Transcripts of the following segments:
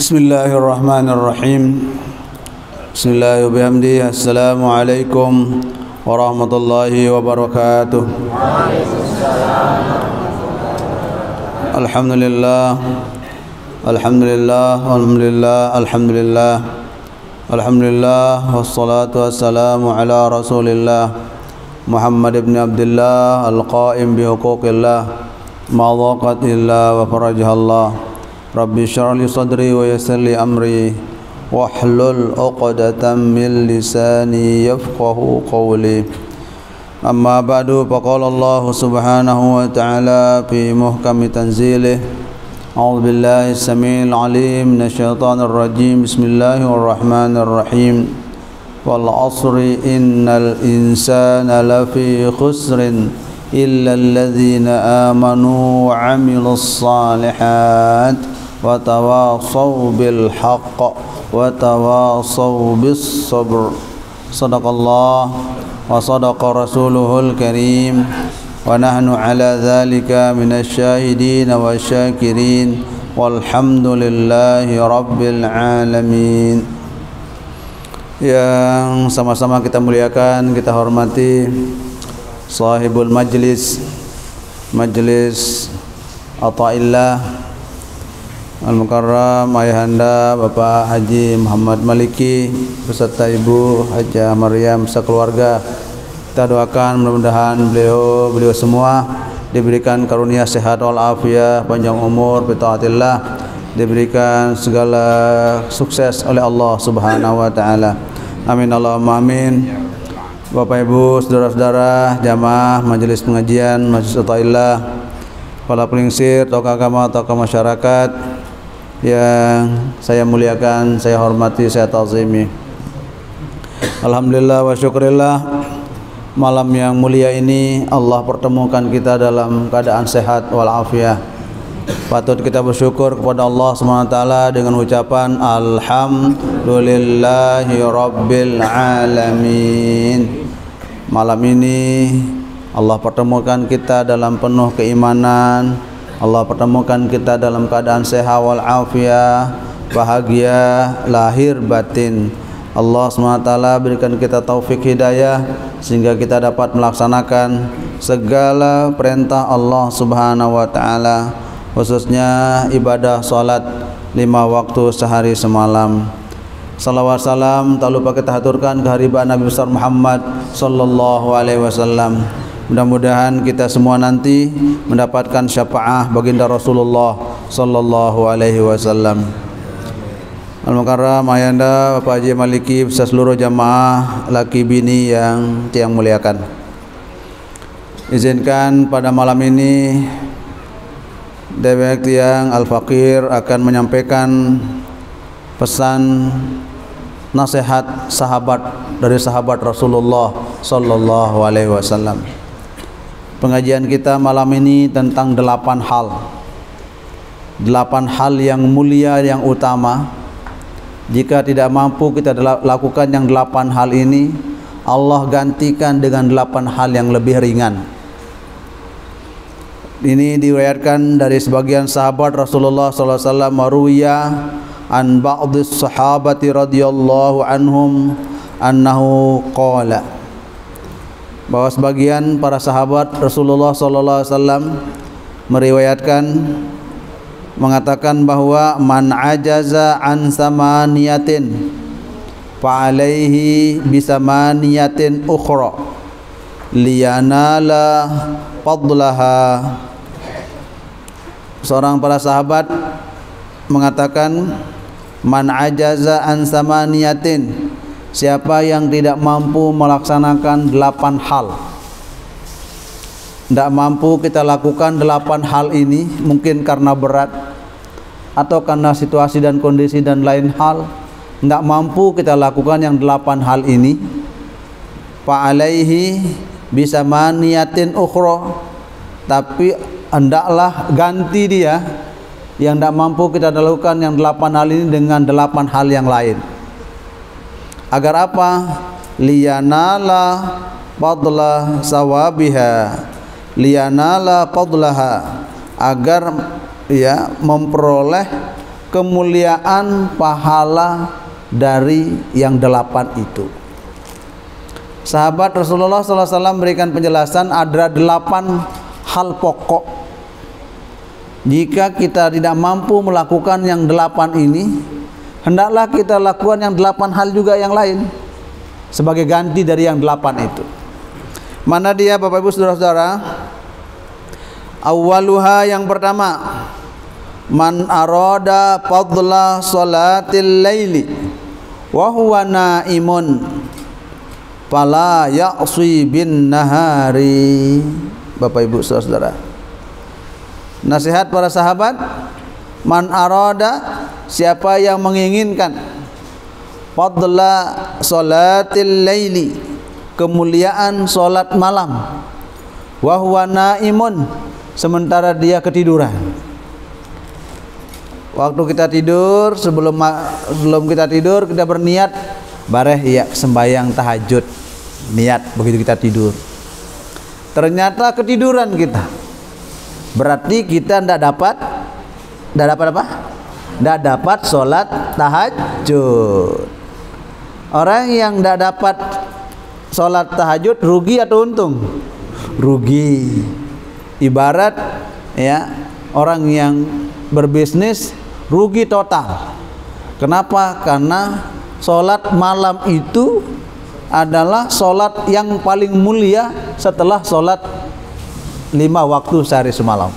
Bismillahirrahmanirrahim. Bismillahirrahmanirrahim. Assalamualaikum warahmatullahi wabarakatuh. Alhamdulillah. Alhamdulillah. Alhamdulillah. Alhamdulillah. Alhamdulillah. Wassalatu wassalamu ala Rasulillah Muhammad ibn Abdullah al-qa'im bihuquqillah ma dhaqat illa wa farajahallah. Rabbi syrah li sadri wa yassir li amri wahlul 'uqdatam min lisani yafqahu qawli. Amma ba'du, faqala Allah subhanahu wa ta'ala fi muhkami tanzilih. A'udzu billahi as-sami'il 'alim minasy syaithanir rajim. Bismillahirrahmanirrahim. Wal 'asri innal insana lafi khusrin illa alladzina amanu wa 'amilus shalihat wa tawasaw bil haqq wa tawasaw bis sabr. Sadaqallah wa sadaqa rasuluhul karim wa nahnu ala dzalika minasy syahidin wa syakirin walhamdulillahi rabbil alamin. Yang sama-sama kita muliakan, kita hormati sahibul majlis Ata'illah Al-Mukarram Ayahanda Bapak Haji Muhammad Maliki beserta Ibu Hajah Maryam sekeluarga. Kita doakan mudah-mudahan beliau semua diberikan karunia sehat wal afiat, panjang umur bi taatillah, diberikan segala sukses oleh Allah Subhanahu wa taala. Amin Allahumma amin. Bapak Ibu, saudara-saudara jamaah majelis pengajian Masjid Ata'illah, para pelingsir, tokoh agama, tokoh masyarakat yang saya muliakan, saya hormati, saya ta'zimi. Alhamdulillah wa syukurillah, malam yang mulia ini Allah pertemukan kita dalam keadaan sehat walafiat. Patut kita bersyukur kepada Allah SWT dengan ucapan Alhamdulillahi Rabbil Alamin. Malam ini Allah pertemukan kita dalam penuh keimanan, Allah pertemukan kita dalam keadaan sehat walafiat, bahagia lahir batin. Allah SWT berikan kita taufik hidayah sehingga kita dapat melaksanakan segala perintah Allah Subhanahu wa taala, khususnya ibadah salat 5 waktu sehari semalam. Salawat salam tak lupa kita haturkan kehadiran Nabi besar Muhammad sallallahu alaihi wasallam. Mudah-mudahan kita semua nanti mendapatkan syafaat baginda Rasulullah sallallahu alaihi wasallam. Al-Mukarram Ayahanda Bapak Haji Maliki beserta seluruh jamaah laki bini yang tiang muliakan. Izinkan pada malam ini Dewek Tiang Al-Fakir akan menyampaikan pesan nasihat sahabat dari sahabat Rasulullah sallallahu alaihi wasallam. Pengajian kita malam ini tentang 8 hal. 8 hal yang mulia, yang utama. Jika tidak mampu kita lakukan yang 8 hal ini, Allah gantikan dengan 8 hal yang lebih ringan. Ini diriwayatkan dari sebagian sahabat Rasulullah sallallahu alaihi wasallam, maruya an ba'dhis sahabati radhiyallahu anhum annahu qala, bahwa sebagian para sahabat Rasulullah sallallahu alaihi wasallam meriwayatkan mengatakan bahwa man ajaza an samaniyatin fa alaihi bisamaniyatin ukhra liyanala fadlaha. Seorang para sahabat mengatakan man ajaza an samaniyatin, siapa yang tidak mampu melaksanakan 8 hal, tidak mampu kita lakukan 8 hal ini, mungkin karena berat atau karena situasi dan kondisi dan lain hal, tidak mampu kita lakukan yang 8 hal ini, fa'alaihi bisamaniyatin ukhra, tapi hendaklah ganti dia yang tidak mampu kita lakukan yang 8 hal ini dengan 8 hal yang lain. Agar apa? Liyanala fadla sawabiha, liyanala fadlaha, agar ya memperoleh kemuliaan pahala dari yang 8 itu. Sahabat Rasulullah SAW memberikan penjelasan ada 8 hal pokok. Jika kita tidak mampu melakukan yang 8 ini, hendaklah kita lakukan yang 8 hal juga yang lain sebagai ganti dari yang 8 itu. Mana dia Bapak Ibu Saudara-saudara? Awwaluha, yang pertama, man arada fadla salatil laili wa huwa naimun fala ya'si bin nahari. Bapak Ibu Saudara-saudara, nasihat para sahabat, man arada, siapa yang menginginkan fadla salatil laili, kemuliaan salat malam, wa huwa naimun, sementara dia ketiduran. Waktu kita tidur, sebelum kita tidur, kita berniat bareh ya sembahyang tahajud, niat begitu kita tidur. Ternyata ketiduran kita, berarti kita tidak dapat apa? Tidak dapat sholat tahajud. Orang yang tidak dapat sholat tahajud rugi atau untung? Rugi. Ibarat ya orang yang berbisnis rugi total. Kenapa? Karena sholat malam itu adalah sholat yang paling mulia setelah sholat 5 waktu sehari semalam.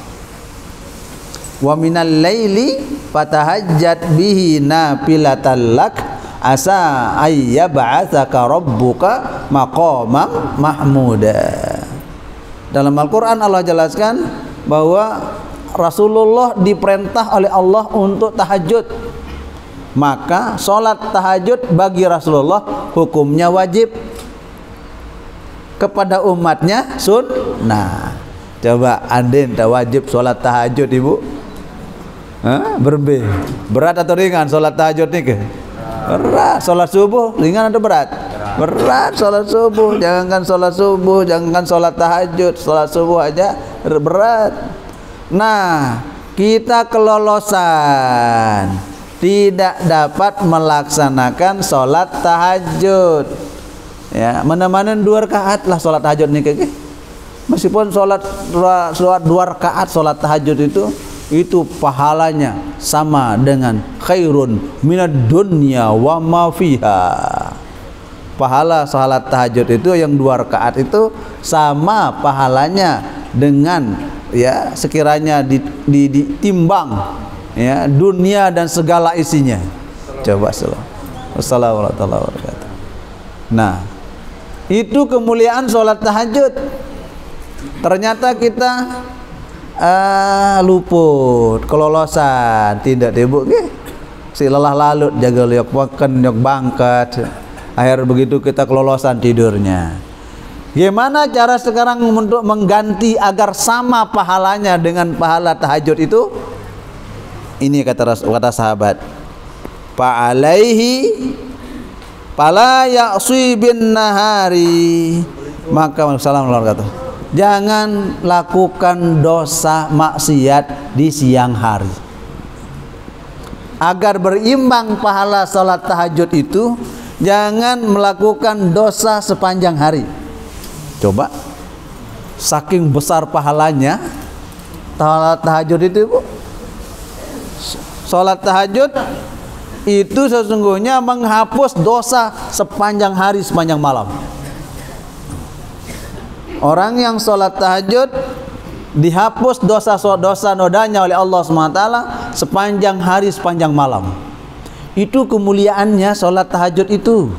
Wa minal laili fatahajjat bihi nafilatan lak asa ayyab'atsaka rabbuka maqamam mahmuda. Dalam Al-Quran Allah jelaskan bahwa Rasulullah diperintah oleh Allah untuk tahajud. Maka sholat tahajud bagi Rasulullah hukumnya wajib, kepada umatnya sunnah. Coba andin tak wajib sholat tahajud ibu? Berat atau ringan sholat tahajud nih ke? Berat. Sholat subuh ringan atau berat? Berat sholat subuh. Jangankan sholat subuh, jangankan sholat tahajud, sholat subuh aja berat. Nah, kita kelolosan tidak dapat melaksanakan sholat tahajud. Ya, mana-mana 2 rakaat lah sholat tahajud nih ke? Meskipun sholat 2 rakaat sholat tahajud itu pahalanya sama dengan khairun minad dunya wa ma fiha. Pahala sholat tahajud itu yang 2 rakaat itu sama pahalanya dengan ya sekiranya ditimbang ya dunia dan segala isinya. Coba Wassalamualaikum warahmatullahi wabarakatuh. Nah, itu kemuliaan sholat tahajud. Ternyata kita luput, kelolosan, tidak ibu si lelah lalut jaga liok makan liok bangkat. Akhir begitu kita kelolosan tidurnya. Gimana cara sekarang untuk mengganti agar sama pahalanya dengan pahala tahajud itu? Ini kata sahabat, fa'alaihi fala ya'si bin nahari, maka jangan lakukan dosa maksiat di siang hari. Agar berimbang pahala salat tahajud itu, jangan melakukan dosa sepanjang hari. Coba, saking besar pahalanya salat tahajud itu ibu. Salat tahajud itu sesungguhnya menghapus dosa sepanjang hari, sepanjang malam. Orang yang sholat tahajud dihapus dosa-dosa nodanya oleh Allah SWT sepanjang hari, sepanjang malam. Itu kemuliaannya sholat tahajud itu.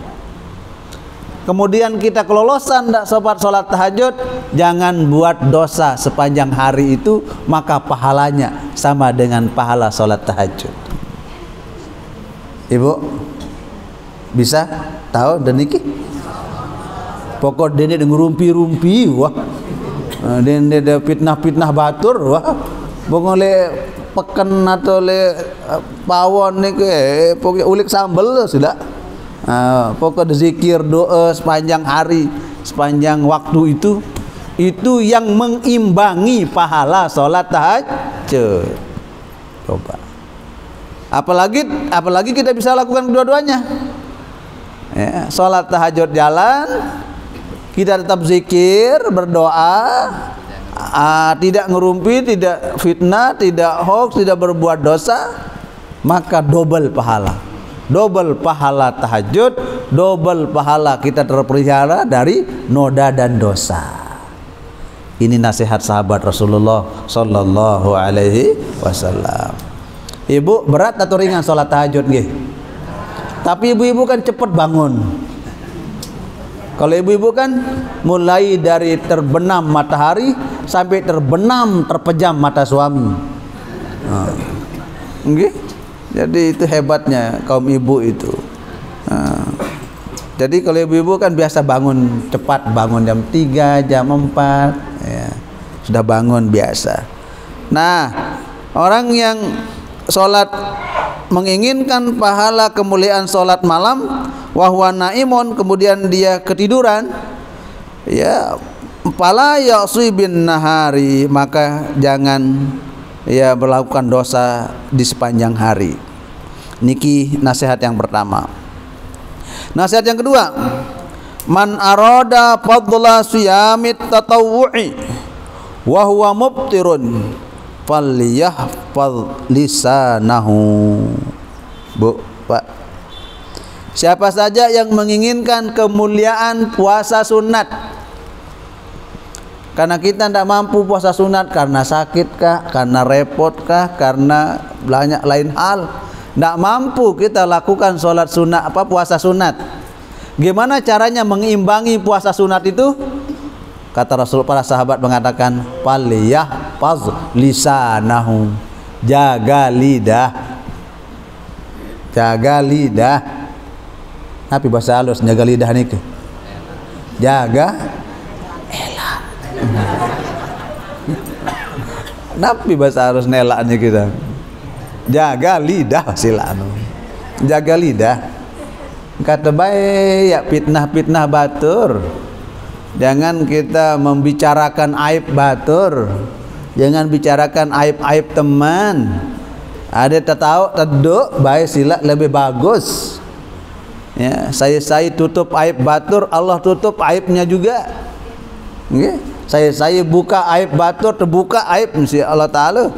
Kemudian kita kelolosan tidak sholat tahajud, jangan buat dosa sepanjang hari itu, maka pahalanya sama dengan pahala sholat tahajud. Ibu bisa tahu dan niki? Pokok dene ngurumpi-rumpi wah. Dene ada fitnah-fitnah batur wah. Bongole peken atau le pawon niki pokok ulik sambel sudah. Pokok zikir doa sepanjang hari, sepanjang waktu itu yang mengimbangi pahala sholat tahajud. Coba Apalagi kita bisa lakukan kedua-duanya. Ya, sholat tahajud jalan, kita tetap zikir, berdoa, tidak ngerumpi, tidak fitnah, tidak hoax, tidak berbuat dosa, maka double pahala. Double pahala tahajud, double pahala kita terpelihara dari noda dan dosa. Ini nasihat sahabat Rasulullah sallallahu alaihi wasallam. Ibu, berat atau ringan sholat tahajud nggih? Tapi ibu-ibu kan cepat bangun. Kalau ibu-ibu kan mulai dari terbenam matahari sampai terpejam mata suami. Nggih? Jadi itu hebatnya kaum ibu itu. Jadi kalau ibu-ibu kan biasa bangun cepat, bangun jam 3, jam 4 ya. Sudah bangun biasa. Nah, orang yang sholat menginginkan pahala kemuliaan sholat malam, wahwa naimun, kemudian dia ketiduran, ya, fala ya'si bin nahari, maka jangan ya melakukan dosa di sepanjang hari. Niki nasihat yang pertama. Nasihat yang kedua, man arada fadla siyamit tatawwu'i wa huwa mubtirun falyahfaz lisanahu. Bu, Pak, siapa saja yang menginginkan kemuliaan puasa sunat, karena kita tidak mampu puasa sunat karena sakit kah, karena repot kah, karena banyak lain hal, tidak mampu kita lakukan sholat sunat, puasa sunat. Gimana caranya mengimbangi puasa sunat itu? Kata Rasul, para sahabat mengatakan, falyahfaz lisanahu, jaga lidah. Jaga lidah. Tapi bahasa halus jaga lidah nih, jaga elak. Napi bahasa halus nelaknya kita. Jaga lidah silanu. Jaga lidah. Kata baik ya, fitnah-fitnah batur. Jangan kita membicarakan aib batur. Jangan bicarakan aib-aib teman. Ada tahu teduk baik sila lebih bagus. Ya, saya tutup aib batur, Allah tutup aibnya juga. Okay? Saya buka aib batur, terbuka aib mesti Allah Ta'ala.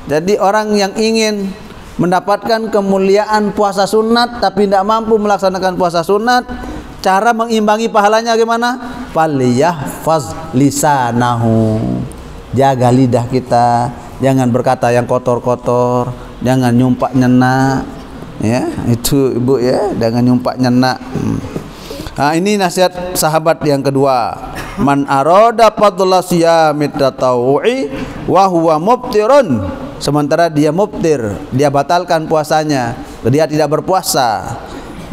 Jadi orang yang ingin mendapatkan kemuliaan puasa sunat tapi tidak mampu melaksanakan puasa sunat, cara mengimbangi pahalanya gimana? Falyahfaz lisanahu, jaga lidah kita, jangan berkata yang kotor-kotor, jangan nyumpak nyenak, ya itu ibu ya, jangan nyumpak nyenak. Nah, ini nasihat sahabat yang kedua. Man arada fadla siyamit tatawwu'i wa huwa mubtirun, sementara dia mubtir, dia batalkan puasanya, dia tidak berpuasa.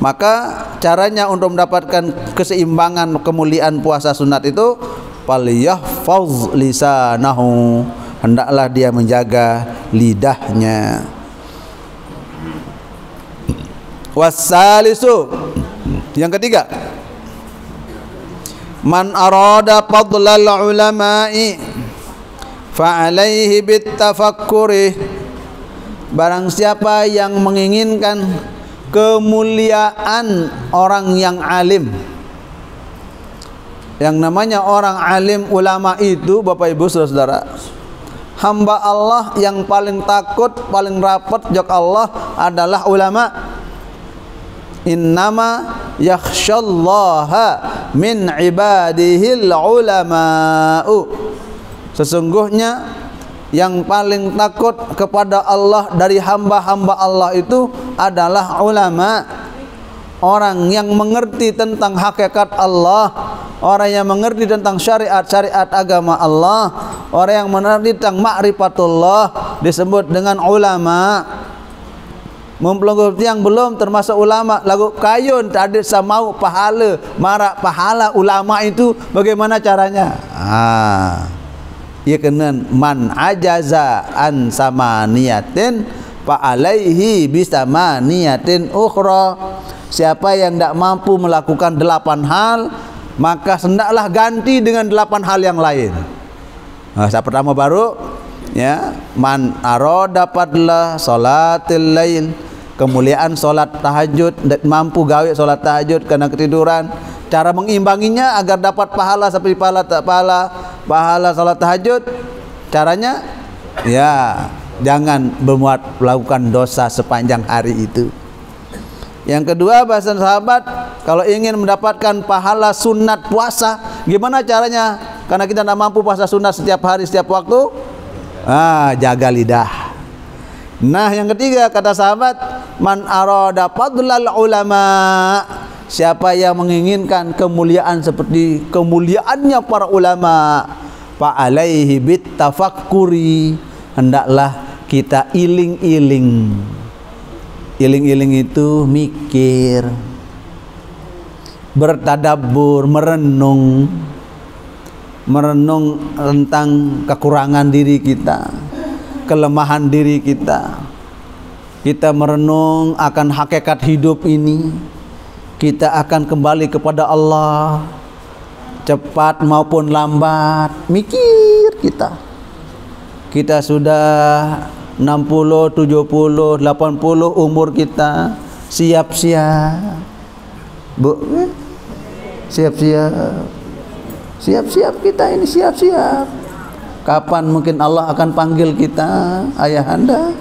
Maka caranya untuk mendapatkan keseimbangan kemuliaan puasa sunat itu, falyahfaz lisanahu, hendaklah dia menjaga lidahnya. Wassalisu, yang ketiga, man arada fadlal ulama'i fa'alaihi bittafakkuri, barang siapa yang menginginkan kemuliaan orang yang alim. Yang namanya orang alim, ulama itu Bapak Ibu saudara-saudara, hamba Allah yang paling takut, paling rapat jok Allah adalah ulama. Innama yakhsyallaha min ibadihil ulama'u, sesungguhnya yang paling takut kepada Allah dari hamba-hamba Allah itu adalah ulama. Orang yang mengerti tentang hakikat Allah, orang yang mengerti tentang syariat-syariat agama Allah, orang yang mengerti tentang ma'rifatullah disebut dengan ulama. Mempelenggup yang belum termasuk ulama lagu kayun tak ada samau pahala, marak pahala ulama itu bagaimana caranya? Ia kena man ajaza an sama niatin fa alaihi bisama niatin ukhra. Siapa yang tidak mampu melakukan 8 hal, maka hendaklah ganti dengan 8 hal yang lain. Nah, saya pertama baru Ya, man arada fadla salatil lail, kemuliaan salat tahajud, mampu gawe salat tahajud karena ketiduran. Cara mengimbanginya agar dapat pahala seperti pahala salat tahajud, caranya ya jangan melakukan dosa sepanjang hari itu. Yang kedua, bahasan sahabat, kalau ingin mendapatkan pahala sunat puasa, gimana caranya? Karena kita tidak mampu puasa sunat setiap hari, setiap waktu. Jaga lidah. Nah, yang ketiga, kata sahabat, man arada fadlal ulama, siapa yang menginginkan kemuliaan seperti kemuliaannya para ulama, fa alaihi bit tafakkuri, hendaklah kita iling-iling. Iling-iling itu mikir, bertadabbur, merenung tentang kekurangan diri kita, kelemahan diri kita. Kita merenung akan hakikat hidup ini. Kita akan kembali kepada Allah, cepat maupun lambat. Mikir kita. Kita sudah 60, 70, 80 umur kita, siap-siap. Bu, siap-siap kita ini, siap-siap. Kapan mungkin Allah akan panggil kita, ayahanda?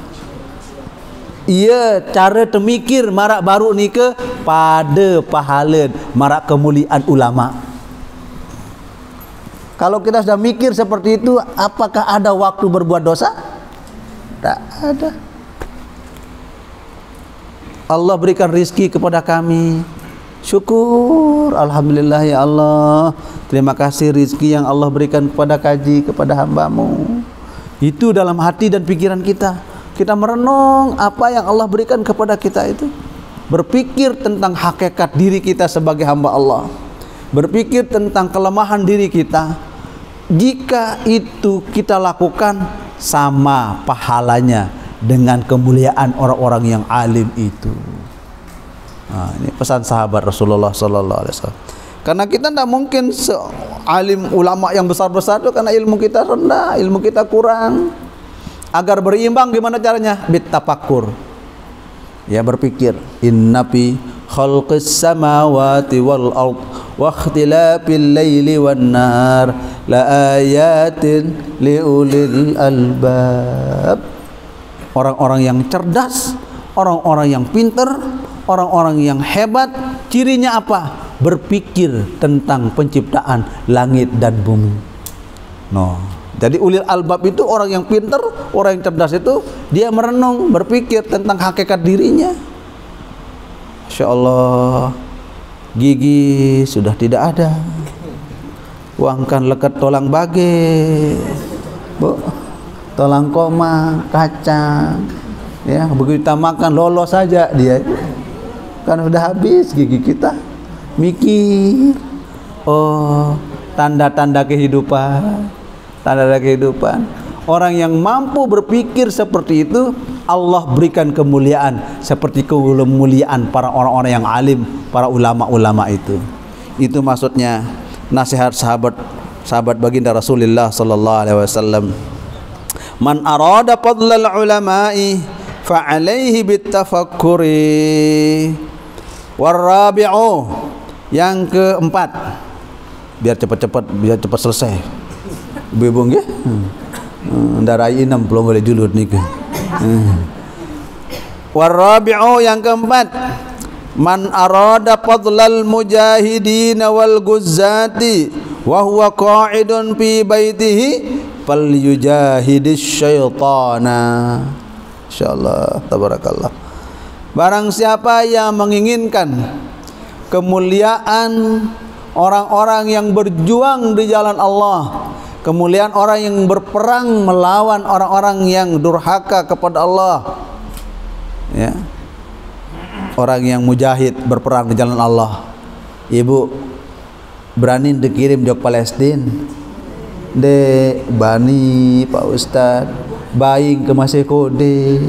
Iya, cara temikir marak baru ni ke pada pahala marak kemuliaan ulama. Kalau kita sudah mikir seperti itu, apakah ada waktu berbuat dosa? Tak ada. Allah berikan rizki kepada kami, syukur, alhamdulillah ya Allah. Terima kasih rizki yang Allah berikan kepada kaji, kepada hamba-Mu. Itu dalam hati dan pikiran kita. Kita merenung apa yang Allah berikan kepada kita itu. Berpikir tentang hakikat diri kita sebagai hamba Allah. Berpikir tentang kelemahan diri kita. Jika itu kita lakukan, sama pahalanya dengan kemuliaan orang-orang yang alim itu. Ini pesan sahabat Rasulullah sallallahu alaihi wasallam. Karena kita tidak mungkin alim ulama yang besar-besar itu, karena ilmu kita rendah, ilmu kita kurang. Agar berimbang gimana caranya? Bitafakkur. Ya, berpikir. Inna fi khalqis samawati wal ard wa ikhtilafil laili wan nahar la ayatin liulil albab. Orang-orang yang cerdas, orang-orang yang pintar, orang-orang yang hebat, cirinya apa? Berpikir tentang penciptaan langit dan bumi. Jadi ulil albab itu orang yang pintar, orang yang cerdas itu dia merenung, berpikir tentang hakikat dirinya. Masya Allah, gigi sudah tidak ada, uangkan leket tolang bage, bu, tolang koma, kacang, ya begitu kita makan lolos saja dia, kan sudah habis gigi kita. Mikir, oh tanda-tanda kehidupan, tanda-tanda kehidupan. Orang yang mampu berpikir seperti itu, Allah berikan kemuliaan seperti kemuliaan para orang-orang yang alim, para ulama-ulama itu. Itu maksudnya nasihat sahabat baginda Rasulullah sallallahu alaihi wasallam. Man arada fadlal ulama'i fa alaihi bitafakkuri. Warabi'u, yang keempat, biar cepat-cepat, biar cepat selesai. Ibu-ibu nggih? Ndarai 6 belum boleh julur niku. Warabi'u, yang keempat, man arada fadlal mujahidin wal guzzati wa huwa qa'idun fi baitihi falyujahidis syaitana. Insyaallah, tabarakallah. Barang siapa yang menginginkan kemuliaan orang-orang yang berjuang di jalan Allah, kemuliaan orang yang berperang melawan orang-orang yang durhaka kepada Allah, ya, orang yang mujahid berperang di jalan Allah. Ibu berani dikirim ke Palestina, de bani Pak Ustad, baing ke Masih Kode.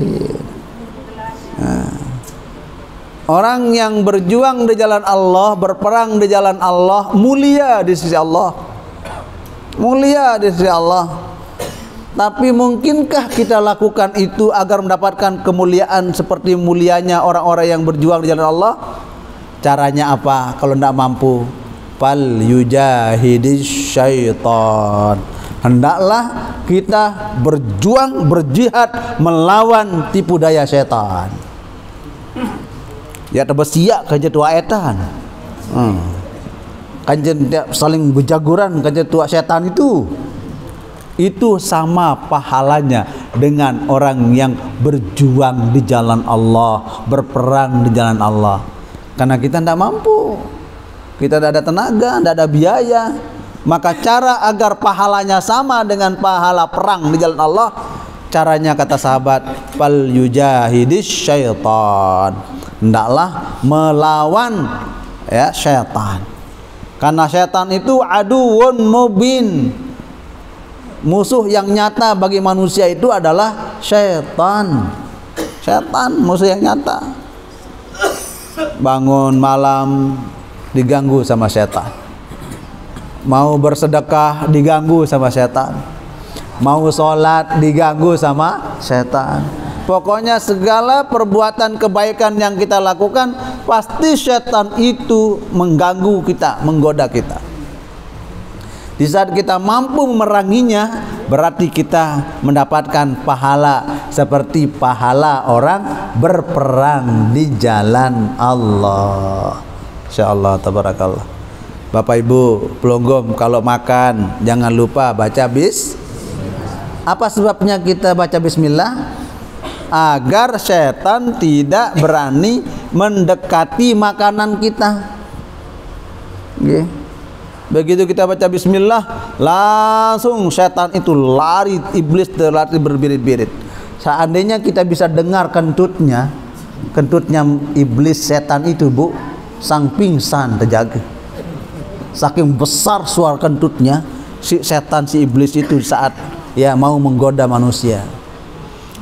Orang yang berjuang di jalan Allah, berperang di jalan Allah, mulia di sisi Allah. Mulia di sisi Allah. Tapi mungkinkah kita lakukan itu agar mendapatkan kemuliaan seperti mulianya orang-orang yang berjuang di jalan Allah? Caranya apa kalau tidak mampu? Fal yujahidis syaitan. Hendaklah kita berjuang, berjihad melawan tipu daya setan. Ya terbesiak kerja tua etan. Kanjen saling berjaguran kerja tua setan itu sama pahalanya dengan orang yang berjuang di jalan Allah, berperang di jalan Allah. Karena kita tidak mampu, kita tidak ada tenaga, tidak ada biaya. Maka cara agar pahalanya sama dengan pahala perang di jalan Allah, caranya kata sahabat, fal yujahidis syaitan. Hendaklah melawan ya syaitan. Karena syaitan itu aduun mubin. Musuh yang nyata bagi manusia itu adalah syaitan. Syaitan musuh yang nyata. Bangun malam diganggu sama syaitan. Mau bersedekah diganggu sama syaitan. Mau sholat diganggu sama syaitan. Pokoknya segala perbuatan kebaikan yang kita lakukan, pasti syaitan itu mengganggu kita, menggoda kita. Di saat kita mampu memeranginya, berarti kita mendapatkan pahala seperti pahala orang berperang di jalan Allah. Insyaallah tabarakallah. Bapak Ibu pelonggom, kalau makan jangan lupa baca Apa sebabnya kita baca bismillah? Agar setan tidak berani mendekati makanan kita. Begitu kita baca bismillah, langsung setan itu lari, iblis terlari berbirit-birit. Seandainya kita bisa dengar kentutnya iblis setan itu, Bu, sang pingsan terjaga. Saking besar suara kentutnya si setan, si iblis itu saat ya mau menggoda manusia.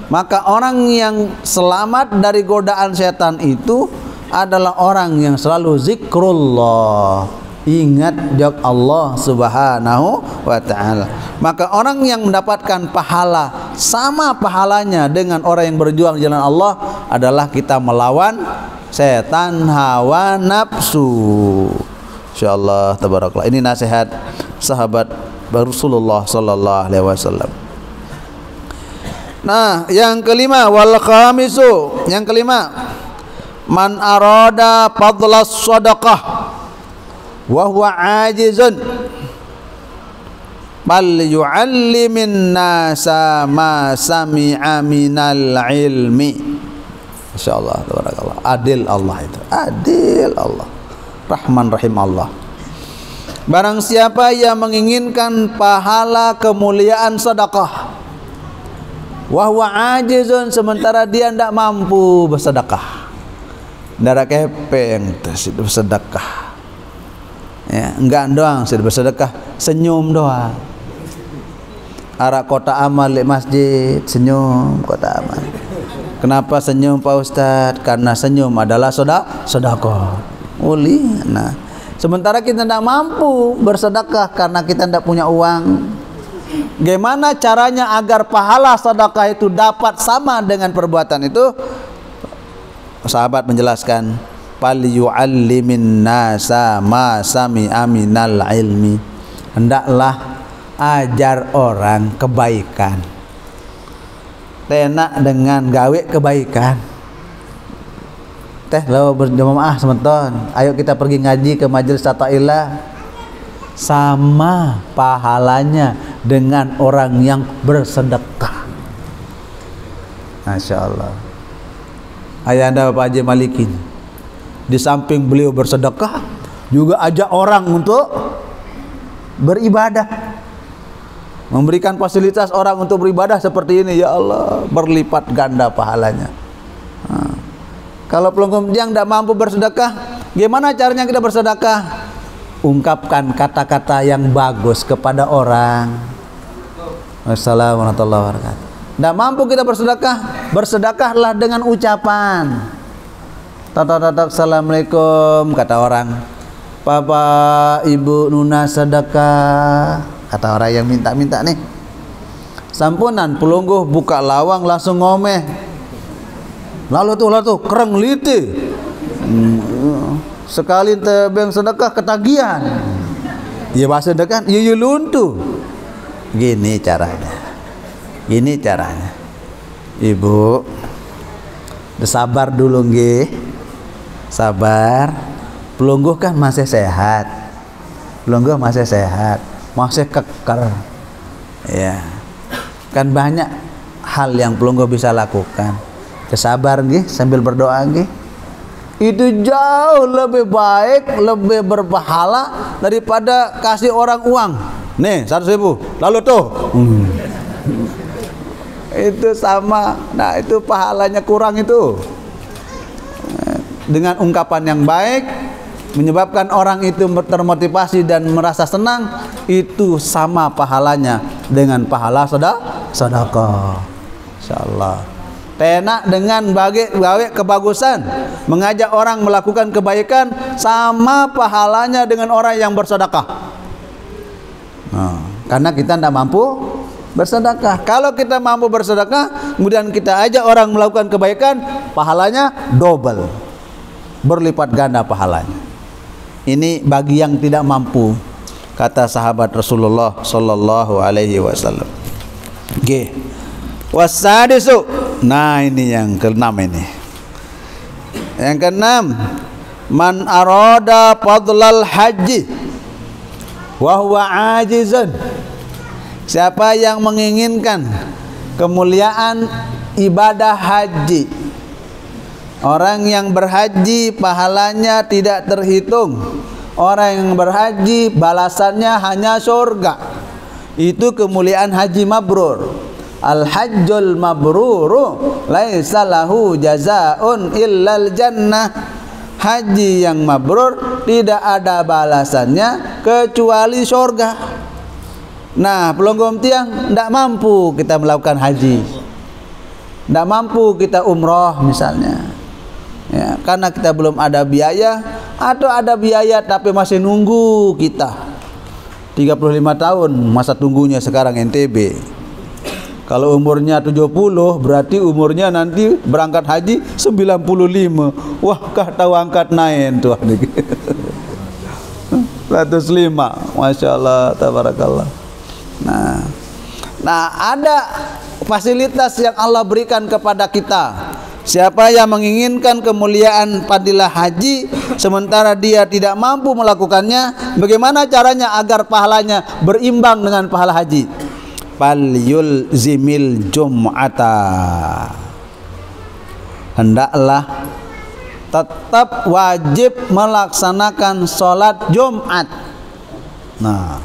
Maka orang yang selamat dari godaan setan itu adalah orang yang selalu zikrullah, ingat jawab Allah Subhanahu wa ta'ala. Maka orang yang mendapatkan pahala sama pahalanya dengan orang yang berjuang di jalan Allah adalah kita melawan setan hawa nafsu. Insyaallah tabarakallah. Ini nasihat sahabat Rasulullah sallallahu alaihi wasallam. Nah, yang kelima, wal khamisu, yang kelima, man arada fadlas sadaqah wa huwa ajizun bal yu'allimin nasa ma sami'a minal ilmi. Insyaallah tabarakallah. Adil Allah itu, adil Allah, Rahman Rahim Allah. Barang siapa yang menginginkan pahala kemuliaan sedekah, wa huwa ajizun, sementara dia tidak mampu bersedekah, darah kepeng bersedekah, ya enggak doang sudah bersedekah, senyum doang. Arah kota amal di masjid, senyum kota amal. Kenapa senyum Pak Ustadz? Karena senyum adalah sedekah. Nah, sementara kita tidak mampu bersedekah karena kita tidak punya uang. Gimana caranya agar pahala sedekah itu dapat sama dengan perbuatan itu? Sahabat menjelaskan, fal yu'allimin nasa ma sami'a minal ilmi. Hendaklah ajar orang kebaikan. Tenak dengan gawe kebaikan. Teh lo berjamaah sementon, ayo kita pergi ngaji ke majelis ta'illah. Sama pahalanya dengan orang yang bersedekah. Masya Allah. Ayahanda Bapak Haji Malikin, di samping beliau bersedekah, juga ajak orang untuk beribadah, memberikan fasilitas orang untuk beribadah seperti ini. Ya Allah, berlipat ganda pahalanya. Kalau pelengkap yang tidak mampu bersedekah, gimana caranya kita bersedekah? Ungkapkan kata-kata yang bagus kepada orang. Wassalamualaikum warahmatullahi wabarakatuh. Tidak mampu kita bersedekah, bersedekahlah dengan ucapan. Tatak assalamualaikum, kata orang. Bapak Ibu Nuna sedekah, kata orang yang minta-minta nih. sampunan pelungguh buka lawang langsung ngomeh. Lalu tuh kereng liti. Sekali tebeng sedekah ketagihan. Ya bahasa sedekah, ya luntu. Gini caranya. Ibu, sabar dulu nggih. Sabar. Pelungguh kan masih sehat. Masih keker. Ya. Kan banyak hal yang pelungguh bisa lakukan. Sabar nggih sambil berdoa nggih. Itu jauh lebih baik, lebih berpahala daripada kasih orang uang. Nih 100.000, lalu tuh itu sama. Nah itu pahalanya kurang itu. Dengan ungkapan yang baik menyebabkan orang itu termotivasi dan merasa senang, itu sama pahalanya dengan pahala sedekah. Insyaallah. Tenak dengan gawe kebagusan, mengajak orang melakukan kebaikan, sama pahalanya dengan orang yang bersedekah. Nah, karena kita tidak mampu bersedekah. Kalau kita mampu bersedekah, kemudian kita ajak orang melakukan kebaikan, pahalanya double, berlipat ganda pahalanya. Ini bagi yang tidak mampu, kata sahabat Rasulullah sallallahu alaihi wasallam. Oke. Wasadisu. Nah, ini yang keenam ini. Yang keenam, man arada fadlal haji wa huwa ajizun. Siapa yang menginginkan kemuliaan ibadah haji, orang yang berhaji pahalanya tidak terhitung. Orang yang berhaji balasannya hanya surga. Itu kemuliaan haji mabrur. Al-hajjul mabruru laisa lahu jazaa'un illal jannah. Haji yang mabrur tidak ada balasannya kecuali surga. Nah, pelungguh tiang tidak mampu kita melakukan haji, tidak mampu kita umroh misalnya, ya, karena kita belum ada biaya, atau ada biaya tapi masih nunggu kita 35 tahun masa tunggunya sekarang NTB. Kalau umurnya 70, berarti umurnya nanti berangkat haji 95. Wah, kah tahu angkat naik tuh. 105. Masya Allah, tabarakallah. Nah, ada fasilitas yang Allah berikan kepada kita. Siapa yang menginginkan kemuliaan fadilah haji sementara dia tidak mampu melakukannya, bagaimana caranya agar pahalanya berimbang dengan pahala haji? Falyul zimil jum'ata. Hendaklah tetap wajib melaksanakan sholat Jumat. Nah,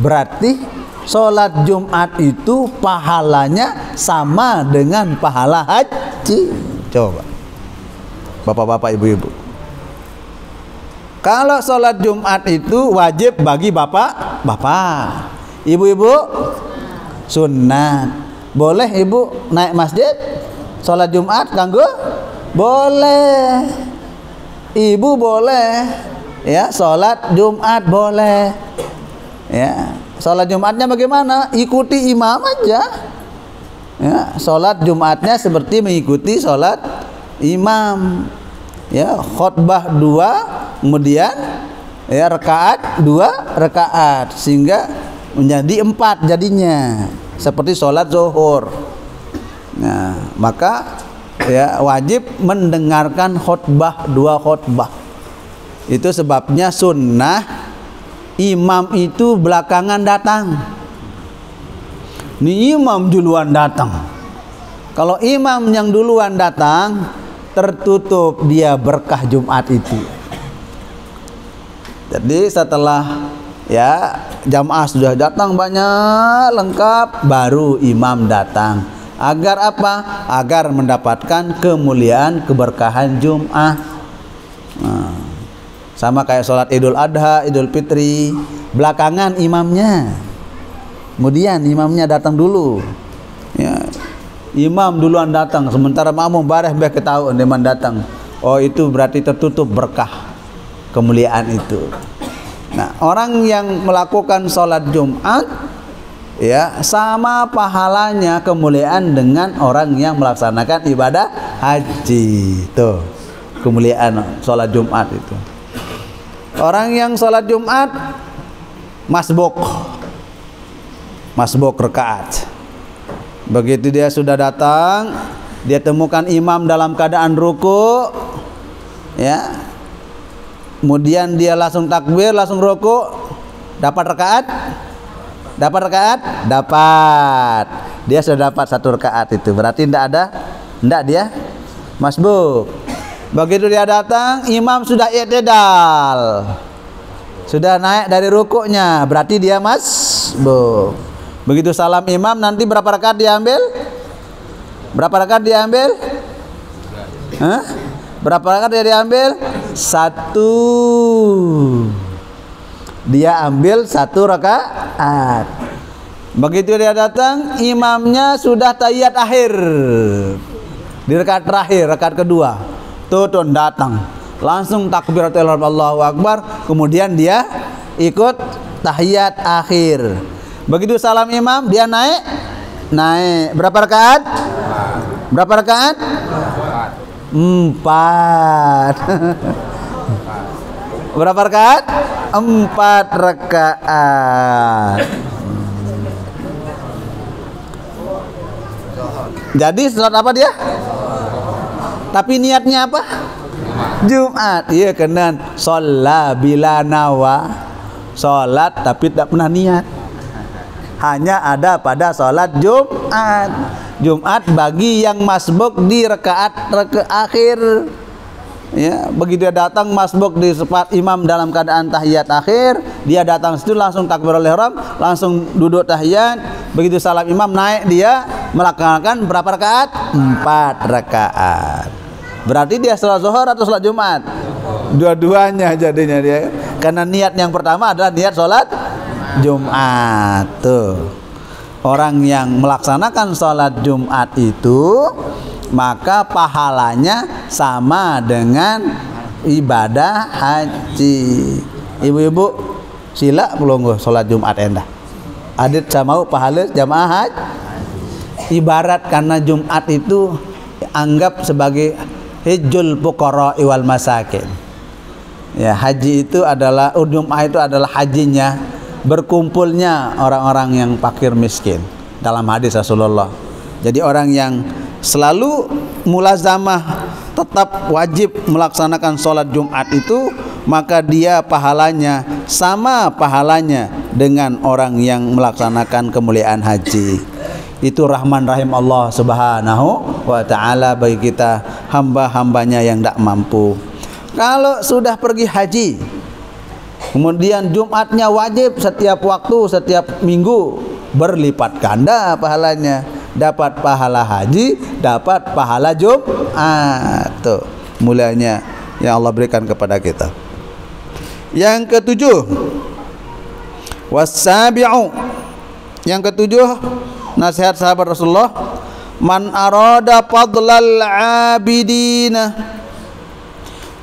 berarti sholat Jumat itu pahalanya sama dengan pahala haji. Coba bapak-bapak, ibu-ibu, kalau sholat Jumat itu wajib bagi bapak-bapak, ibu-ibu sunnah. Boleh ibu naik masjid sholat Jumat kanggo? Boleh. Ibu boleh, ya, sholat Jumat boleh, ya. Sholat Jumatnya bagaimana? Ikuti imam aja, ya. Sholat Jumatnya seperti mengikuti sholat imam, ya. Khutbah 2, kemudian ya rakaat 2 rakaat, sehingga menjadi 4 jadinya, seperti sholat zuhur. Nah, maka ya wajib mendengarkan khutbah 2 khutbah. Itu sebabnya sunnah imam itu belakangan datang. Ini imam duluan datang. Kalau imam yang duluan datang, tertutup dia berkah Jumat itu. Jadi setelah ya jamaah sudah datang banyak lengkap, baru imam datang. Agar apa? Agar mendapatkan kemuliaan keberkahan Jumat. Nah, sama kayak sholat Idul Adha, Idul Fitri, belakangan imamnya, kemudian imamnya datang dulu, ya. Imam duluan datang, sementara makmum bareh mbah ketahuan deman datang. Oh, itu berarti tertutup berkah kemuliaan itu. Nah, orang yang melakukan sholat Jumat ya sama pahalanya kemuliaan dengan orang yang melaksanakan ibadah haji. Tuh kemuliaan sholat Jumat itu. Orang yang sholat Jumat masbuk rakaat. Begitu dia sudah datang, dia temukan imam dalam keadaan ruku, ya. Kemudian dia langsung takbir, langsung ruku, dapat rakaat? Dapat. Dia sudah dapat 1 rakaat itu. Berarti tidak dia masbuk. Begitu dia datang, imam sudah i'tidal. Sudah naik dari rukuknya, berarti dia masbuk. Begitu salam imam, nanti berapa rakaat diambil? Berapa rakaat diambil? Berapa rakaat dia diambil? 1. Dia ambil 1 rakaat. Begitu dia datang, imamnya sudah tahiyat akhir. Di rakaat terakhir, rakaat kedua. Tutun datang, langsung takbiratul ihram Allahu Akbar, kemudian dia ikut tahiyat akhir. Begitu salam imam, dia naik. Berapa rakaat? 4. Berapa rakaat? 4 rakaat. Jadi salat apa dia? Tapi niatnya apa? Jumat. Iya, kenan sholat bila nawa. Sholat tapi tidak pernah niat. Hanya ada pada sholat Jumat. Jumat bagi yang masbuk di rakaat akhir. Ya, begitu dia datang masbuk di tempat imam dalam keadaan tahiyat akhir, dia datang situ langsung takbiratul ihram, langsung duduk tahiyat. Begitu salam imam naik, dia melaksanakan berapa rakaat? 4 rakaat. Berarti dia sholat zuhur atau sholat Jumat? Dua-duanya jadinya dia. Karena niat yang pertama adalah niat sholat Jumat. Tuh. Orang yang melaksanakan sholat Jumat itu, maka pahalanya sama dengan ibadah haji. Ibu-ibu sila pelungguh sholat Jumat endah. Adit sama pahala jamaah haji. Ibarat karena Jumat itu anggap sebagai hajjul fuqara wal masakin. Ya, haji itu adalah Jumat itu adalah hajinya berkumpulnya orang-orang yang fakir miskin dalam hadis Rasulullah. Jadi orang yang selalu mulazamah tetap wajib melaksanakan sholat Jumat itu, maka dia pahalanya sama pahalanya dengan orang yang melaksanakan kemuliaan haji. Itu rahman rahim Allah subhanahu wa ta'ala bagi kita hamba-hambanya yang tidak mampu. Kalau sudah pergi haji, kemudian Jumatnya wajib setiap waktu, setiap minggu, berlipat ganda pahalanya. Dapat pahala haji, dapat pahala Jumat. Tuh, mulianya yang Allah berikan kepada kita. Yang ketujuh, wasabi'u. Yang ketujuh, nasihat sahabat Rasulullah, man arada fadlal abidina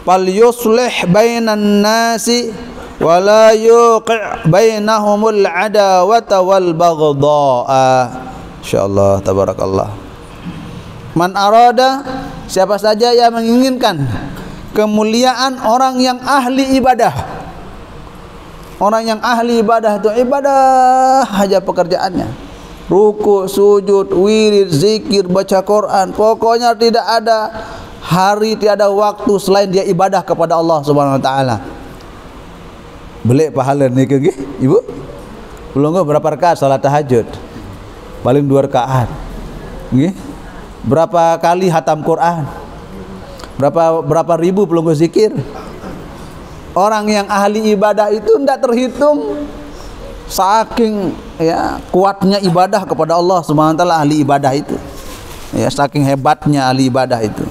fal yuslih bainan nasi wa la yuqi' bainahumul adawata wal baghdha'a. Insyaallah, tabarakallah. Man arada, siapa saja yang menginginkan kemuliaan orang yang ahli ibadah. Orang yang ahli ibadah itu ibadah aja pekerjaannya. Ruku, sujud, wirid, zikir, baca Quran. Pokoknya tidak ada hari, tidak ada waktu selain dia ibadah kepada Allah Subhanahu wa taala. Boleh pahala ni ke Ibu? Belum berapa rakaat salat tahajud? Paling 2 rakaat. Nggih. Berapa kali hatam Quran? Berapa ribu pelunggu zikir? Orang yang ahli ibadah itu tidak terhitung. Saking ya kuatnya ibadah kepada Allah Subhanahu wa taala ahli ibadah itu. Ya, saking hebatnya ahli ibadah itu.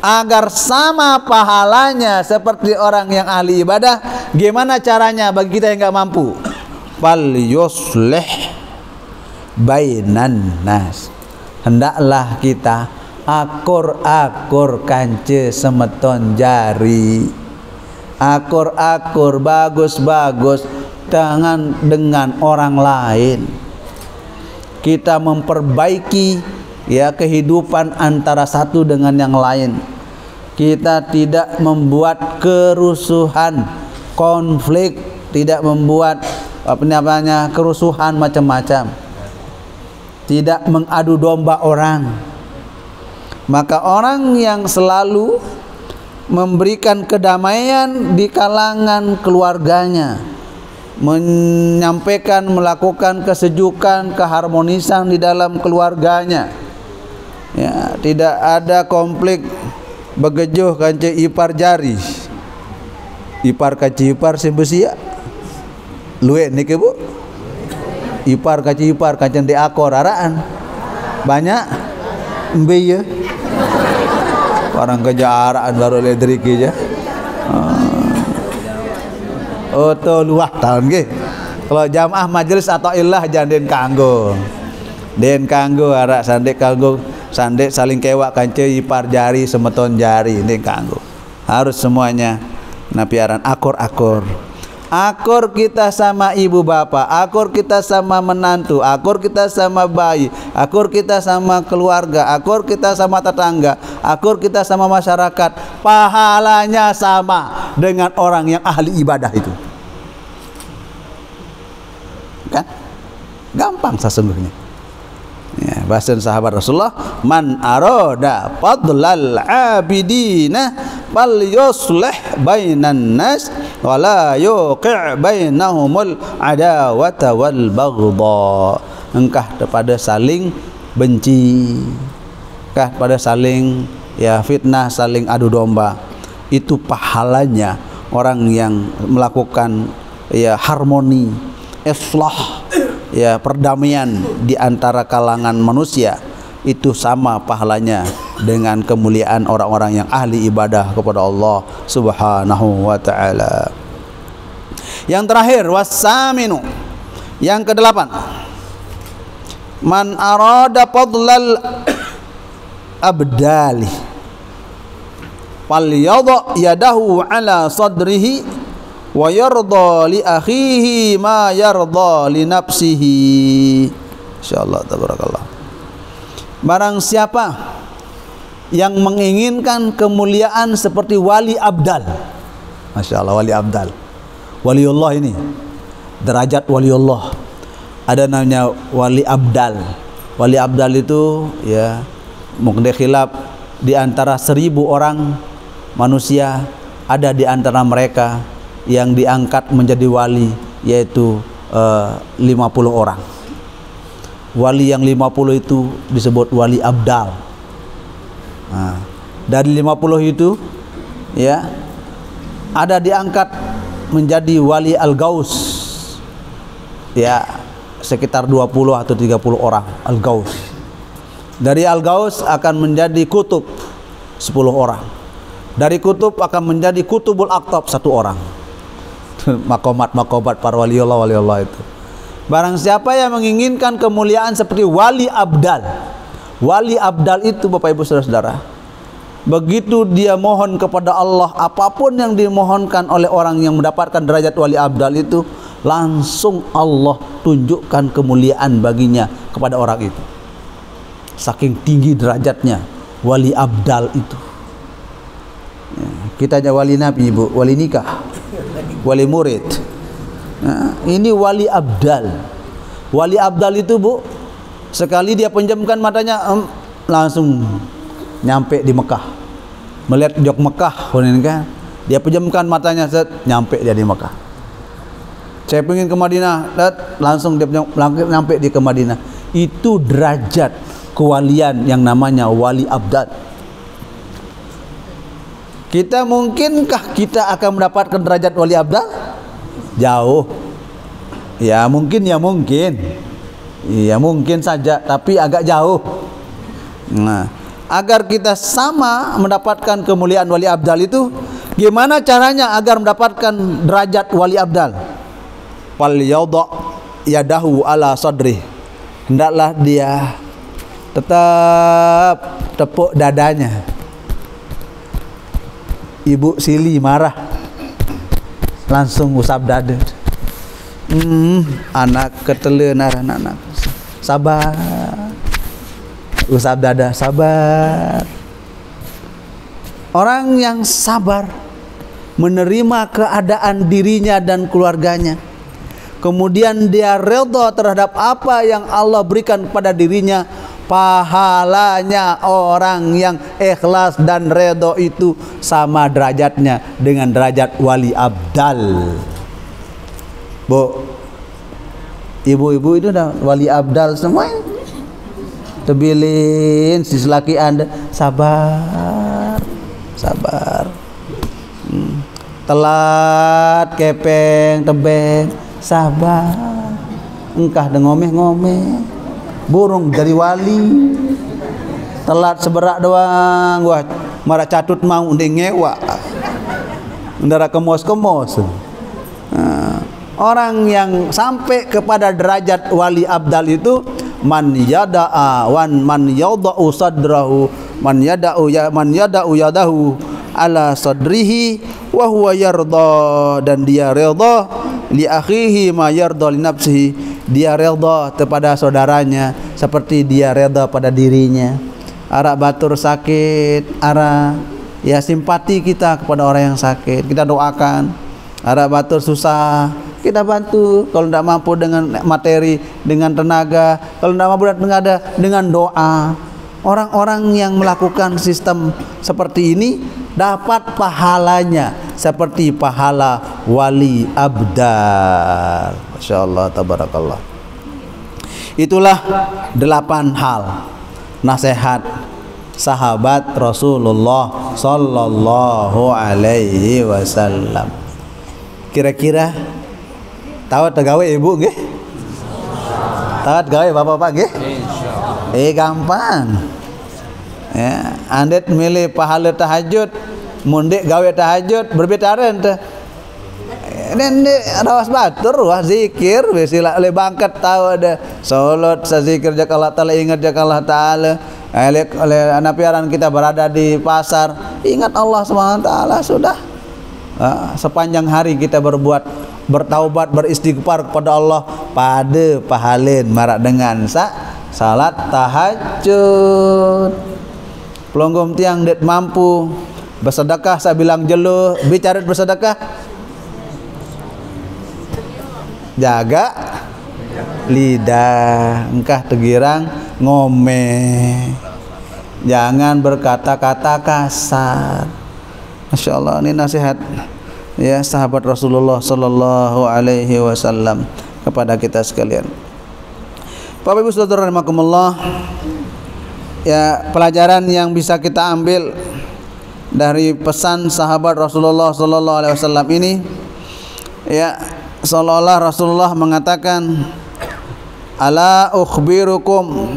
Agar sama pahalanya seperti orang yang ahli ibadah, gimana caranya bagi kita yang enggak mampu? Fal yuslih bainan nas. Hendaklah kita akur-akur kance semeton jari, akur-akur bagus-bagus dengan orang lain. kita memperbaiki ya kehidupan antara satu dengan yang lain. Kita tidak membuat kerusuhan, konflik, tidak membuat kerusuhan macam-macam. Tidak mengadu domba orang. Maka orang yang selalu memberikan kedamaian di kalangan keluarganya, menyampaikan, melakukan kesejukan, keharmonisan di dalam keluarganya, ya, tidak ada konflik begejuh kanci ipar jari, ipar kaci ipar sembesia luwe niki bu, ipar kaci ipar kancen di akor araan banyak mbeye orang kejaraan baru ledriki aja. Oh to luah tahun nggih. Kalau jamaah majelis atau ilah jangan den kanggo arak sandek kanggo sandek saling kewak kance ipar jari semeton jari den kanggo. Harus semuanya napiaran akor-akor. Akor kita sama ibu bapak, akor kita sama menantu, akor kita sama bayi, akor kita sama keluarga, akor kita sama tetangga, akor kita sama masyarakat. Pahalanya sama dengan orang yang ahli ibadah itu. Kan? Gampang sesungguhnya. Ya, bahasa sahabat Rasulullah, man aroda fadlal abidina fal yuslih bainan nas wala yuqi' bainahumul adawata wal baghdha. Engkah kepada saling benci, engkah pada saling ya fitnah, saling adu domba. Itu pahalanya orang yang melakukan ya harmoni, islah, ya perdamaian di antara kalangan manusia. Itu sama pahalanya dengan kemuliaan orang-orang yang ahli ibadah kepada Allah Subhanahu wa ta'ala. Yang terakhir, wasaminu, yang kedelapan, man arada fadlal abdali falyadha yadahu ala sadrihi wa yarda li akhihi ma yarda li nafsihi. Insyaallah tabarakallah. Barang siapa yang menginginkan kemuliaan seperti wali abdal, Masya Allah, wali abdal, waliullah ini derajat waliullah, ada namanya wali abdal. Wali abdal itu ya mungkin khilaf di antara 1000 orang manusia, ada di antara mereka yang diangkat menjadi wali, yaitu 50 orang. Wali yang 50 itu disebut wali abdal. Nah, dari 50 itu ya ada diangkat menjadi wali al-gaus, ya sekitar 20 atau 30 orang al-gaus. Dari al-gaus akan menjadi kutub 10 orang. Dari kutub akan menjadi kutubul aktab 1 orang. Makomat para waliullah itu. Barang siapa yang menginginkan kemuliaan seperti wali abdal, wali abdal itu Bapak Ibu Saudara-saudara, begitu dia mohon kepada Allah, apapun yang dimohonkan oleh orang yang mendapatkan derajat wali abdal itu, langsung Allah tunjukkan kemuliaan baginya kepada orang itu. Saking tinggi derajatnya wali abdal itu. Kita aja wali nabi, Ibu, wali nikah, wali murid. Nah, ini wali abdal. Wali abdal itu, Bu, sekali dia penjamkan matanya langsung nyampe di Mekah. Melihat jok Mekah, kan? Dia penjamkan matanya, nyampe dia di Mekah. Saya pengen ke Madinah, langsung dia nyampe di ke Madinah. Itu derajat kewalian yang namanya wali abdal. Kita mungkinkah kita akan mendapatkan derajat wali abdal? Jauh. Ya mungkin, ya mungkin. Ya mungkin saja, tapi agak jauh. Nah, agar kita sama mendapatkan kemuliaan wali abdal itu, gimana caranya agar mendapatkan derajat wali abdal? Fal yadha yadahu ala sadri. Hendaklah dia tetap tepuk dadanya. Ibu Sili marah, langsung usap dada. Anak ketelenar anak. sabar. Ustaz Dada sabar. Orang yang sabar menerima keadaan dirinya dan keluarganya, kemudian dia redha terhadap apa yang Allah berikan pada dirinya, pahalanya orang yang ikhlas dan redha itu sama derajatnya dengan derajat wali abdal. Bu, ibu-ibu itu udah wali abdal semua. Tebilin si laki Anda sabar, sabar. Telat kepeng tebeng sabar. Engkah de ngomeh-ngomeh. Burung dari wali. Telat seberak doang. Wah, marah catut mau ndeng ngewa. Ndara kemos-kemos. Orang yang sampai kepada derajat wali abdal itu man yada'a wan man yada'u sadrahu man yada'u yadahu ala sadrihi wa huwa yarda, dan dia redha li akhihi ma yarda li nafsihi, dia redha kepada saudaranya seperti dia redha pada dirinya. Ara batur sakit, ara ya simpati kita kepada orang yang sakit, kita doakan. Ara batur susah, kita bantu. Kalau tidak mampu dengan materi, dengan tenaga. Kalau tidak mampu dengan doa. Orang-orang yang melakukan sistem seperti ini dapat pahalanya seperti pahala wali abdal. Masya Allah, tabarakallah. Itulah 8 hal nasihat sahabat Rasulullah sallallahu alaihi wasallam. Kira-kira tahu tegawe ibu nggih? Tahu tegawe bapak-bapak nggih? Gampang. Ya, andet milih pahala tahajud, mundik gawe tahajud berbitaran teh. Dan rawas batur wah zikir sila le bangkat tahu ada salat sazikir jak Allah taala, ingat jak Allah taala. Oleh anak piaran kita berada di pasar, ingat Allah Subhanahu wa taala sudah. Sepanjang hari kita bertaubat, beristighfar kepada Allah, pada pahalin marak dengan salat tahajud. Pelonggom tiang det mampu bersedekah, saya bilang jelo bicara bersedekah, jaga lidah, engkah tegirang ngomeh, jangan berkata-kata kasar. Masya Allah, ini nasihat ya sahabat Rasulullah sallallahu alaihi wasallam kepada kita sekalian. Bapak Ibu Saudara rahimakumullah, ya pelajaran yang bisa kita ambil dari pesan sahabat Rasulullah sallallahu alaihi wasallam ini, ya seolah-olah Rasulullah mengatakan, ala ukhbirukum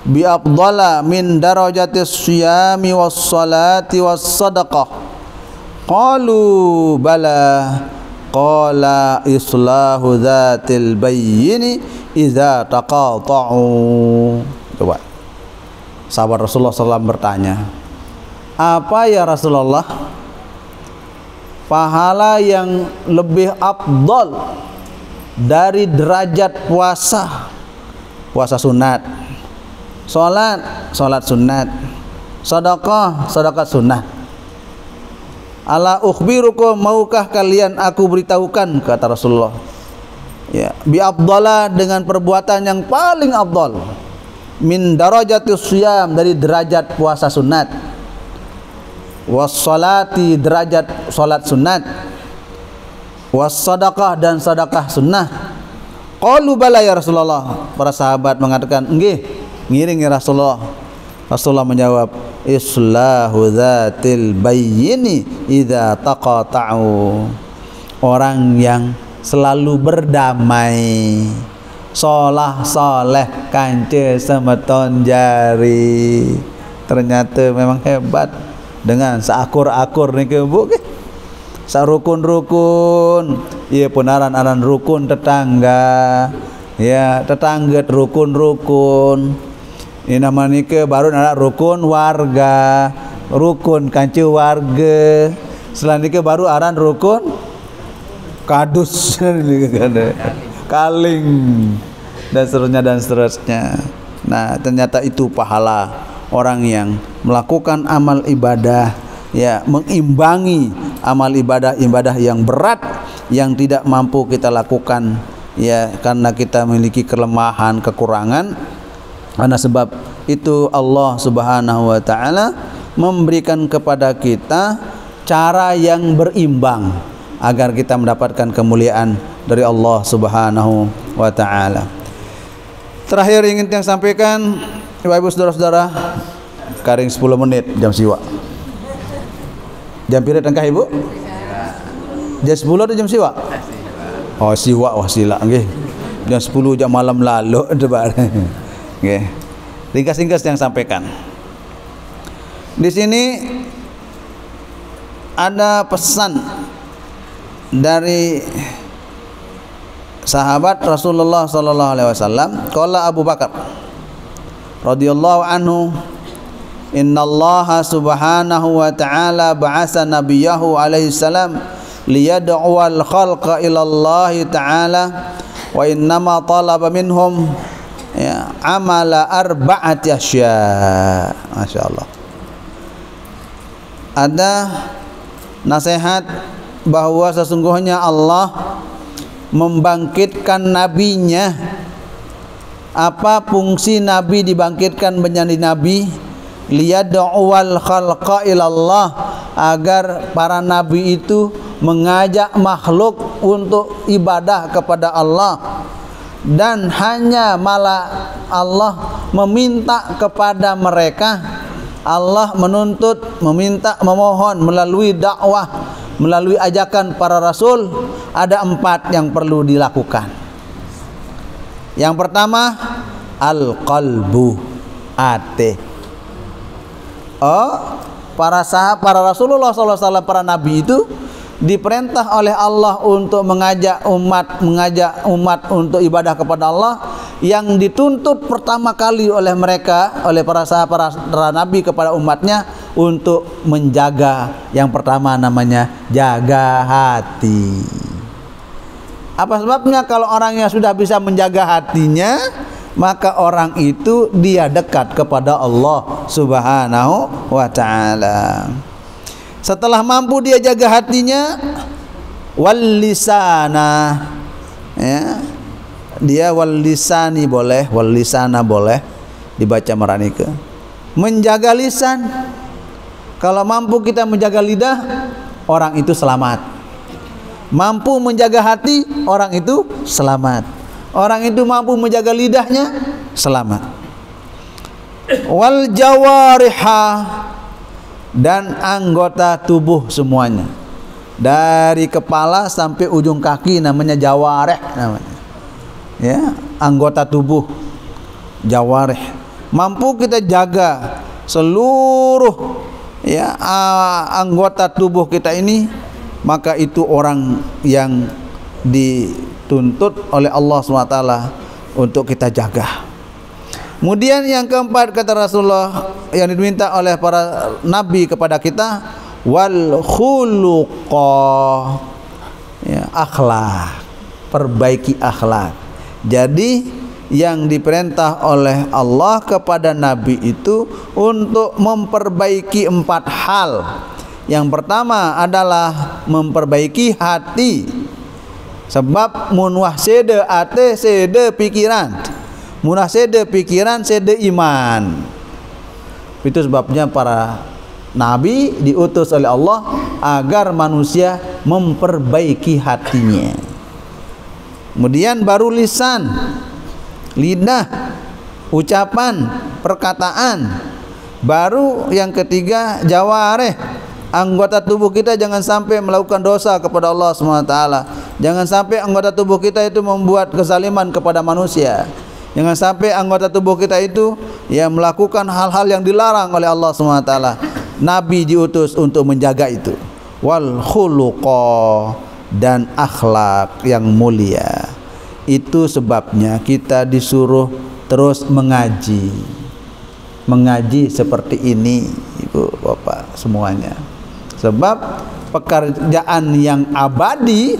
bi afdala min darajatis siyami was salati was sadaqah. Qalu bala, qala islahu dzatil bayyin idza taqata'u. Coba sahabat Rasulullah SAW bertanya, apa ya Rasulullah pahala yang lebih afdal dari derajat puasa sunat, salat sunat, sedekah sunnah. Ala ukhbirukum, maukah kalian aku beritahukan, kata Rasulullah, ya bi afdala, dengan perbuatan yang paling afdal, min darajatis siyam, dari derajat puasa sunat, was salati, derajat salat sunat, was sadaqah, dan sedekah sunnah. Qalu bala ya Rasulullah, para sahabat mengatakan nggih, ngiringi Rasulullah. Rasulullah menjawab, islahu dzatil bayyini idza taqata'u, orang yang selalu berdamai, soleh kance semeton jari. Ternyata memang hebat dengan seakur-akur niki Bu, sarukun-rukun, iya punaran-aran rukun tetangga, ya tetangga rukun-rukun. Ini nama nike baru ada rukun warga, rukun kanci warga. Setelah nike baru aran rukun kadus, kaling. dan seterusnya. Nah, ternyata itu pahala orang yang melakukan amal ibadah, ya, mengimbangi amal ibadah yang berat yang tidak mampu kita lakukan, ya, karena kita memiliki kelemahan, kekurangan. Karena sebab itu Allah Subhanahu wa taala memberikan kepada kita cara yang berimbang agar kita mendapatkan kemuliaan dari Allah Subhanahu wa taala. Terakhir ingin saya sampaikan, Bapak Ibu saudara-saudara, karing 10 menit jam siwa. Jam pira tengkah Ibu? Jam 10 atau jam siwa? Oh, siwa, wah sila nggih. Jam 10 jam malam lalu debar. Nggih. Ringkas-ringkas yang sampaikan. Di sini ada pesan dari sahabat Rasulullah sallallahu alaihi wasallam. Qala Abu Bakar radhiyallahu anhu, innallaha subhanahu wa ta'ala ba'asa nabiyahu alaihi salam liyad'uwal khalqa ilallahi ta'ala wa innama talaba minhum, ya, amala arba'ati asya. Masyaallah. Ada nasihat bahwa sesungguhnya Allah membangkitkan nabinya. Apa fungsi nabi dibangkitkan menjadi nabi? Liyad'uwal khalqa ilallah, agar para nabi itu mengajak makhluk untuk ibadah kepada Allah, dan hanya malah Allah meminta kepada mereka. Allah menuntut, meminta, memohon melalui dakwah, melalui ajakan para rasul. Ada 4 yang perlu dilakukan. Yang pertama, al-qalbu, ate. Para Rasulullah SAW, para nabi itu diperintah oleh Allah untuk mengajak umat untuk ibadah kepada Allah. Yang dituntut pertama kali oleh mereka, oleh para nabi kepada umatnya, untuk menjaga, yang pertama namanya jaga hati. Apa sebabnya? Kalau orangnya sudah bisa menjaga hatinya, maka orang itu dia dekat kepada Allah Subhanahu wa ta'ala. Setelah mampu dia jaga hatinya, wal lisana, ya, dia wal lisani boleh, wal lisana boleh dibaca maranika. Menjaga lisan. Kalau mampu kita menjaga lidah, orang itu selamat. Mampu menjaga hati, orang itu selamat. Orang itu mampu menjaga lidahnya, selamat. Wal jawariha, dan anggota tubuh semuanya, dari kepala sampai ujung kaki namanya jawarih namanya. Ya, anggota tubuh, jawarih. Mampu kita jaga seluruh, ya, anggota tubuh kita ini, maka itu orang yang dituntut oleh Allah SWT untuk kita jaga. Kemudian yang keempat, kata Rasulullah, yang diminta oleh para nabi kepada kita, wal khuluqah, ya, akhlak, perbaiki akhlak. Jadi yang diperintah oleh Allah kepada nabi itu untuk memperbaiki 4 hal. Yang pertama adalah memperbaiki hati. Sebab munwah sede ate sede pikiran, munah sede pikiran sede iman. Itu sebabnya para nabi diutus oleh Allah agar manusia memperbaiki hatinya. Kemudian baru lisan, lidah, ucapan, perkataan. Baru yang ketiga jawareh, anggota tubuh kita jangan sampai melakukan dosa kepada Allah SWT. Jangan sampai anggota tubuh kita itu membuat kezaliman kepada manusia. Jangan sampai anggota tubuh kita itu, ya, melakukan hal-hal yang dilarang oleh Allah SWT. Nabi diutus untuk menjaga itu. Wal khuluqah, dan akhlak yang mulia. Itu sebabnya kita disuruh terus mengaji. Mengaji seperti ini, Ibu Bapak semuanya. Sebab pekerjaan yang abadi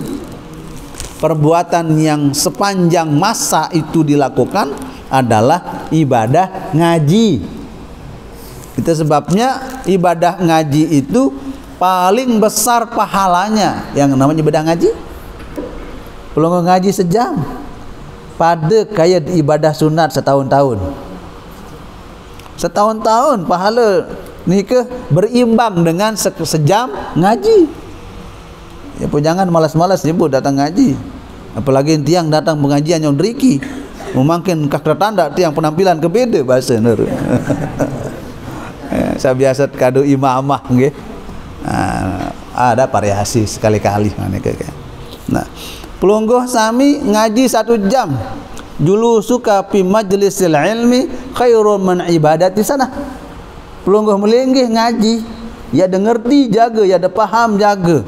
perbuatan yang sepanjang masa itu dilakukan adalah ibadah ngaji. Itu sebabnya ibadah ngaji itu paling besar pahalanya. Yang namanya ibadah ngaji, pelongo ngaji sejam pada kayak ibadah sunat setahun-tahun. Setahun-tahun pahala nikah berimbang dengan sejam ngaji. Ya pun jangan malas-malas nyebut datang ngaji. Apalagi tiang datang pengajian yang driki. Mungkin kak tanda tiang penampilan kebeda bahasa nur. Saya biasa kado imamah nggih. Ada variasi sekali-kali. Nah, pelungguh sami ngaji 1 jam. Julusuka fi majlisil ilmi khairun min ibadati sana. Pelungguh melinggih ngaji, ya ada ngerti jaga, ya ada paham jaga.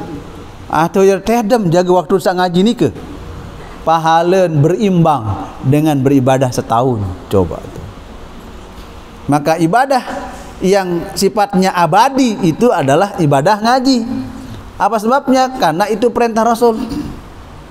Atau ya tedem jaga waktu sak ngaji ni ke. Pahala berimbang dengan beribadah setahun. Coba tu. Maka ibadah yang sifatnya abadi itu adalah ibadah ngaji. Apa sebabnya? Karena itu perintah Rasul.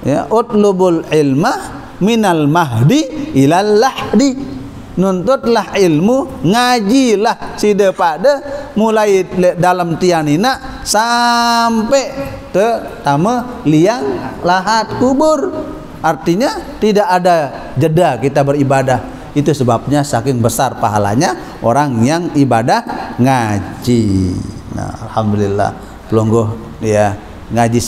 Ya, utlubul ilma minal mahdi ilal lahdi. Nuntutlah ilmu, ngajilah sida pada mulai dalam tianina sampai ke tama liang lahat kubur. Artinya tidak ada jeda kita beribadah. Itu sebabnya saking besar pahalanya orang yang ibadah ngaji. Nah, alhamdulillah pelungguh dia ngaji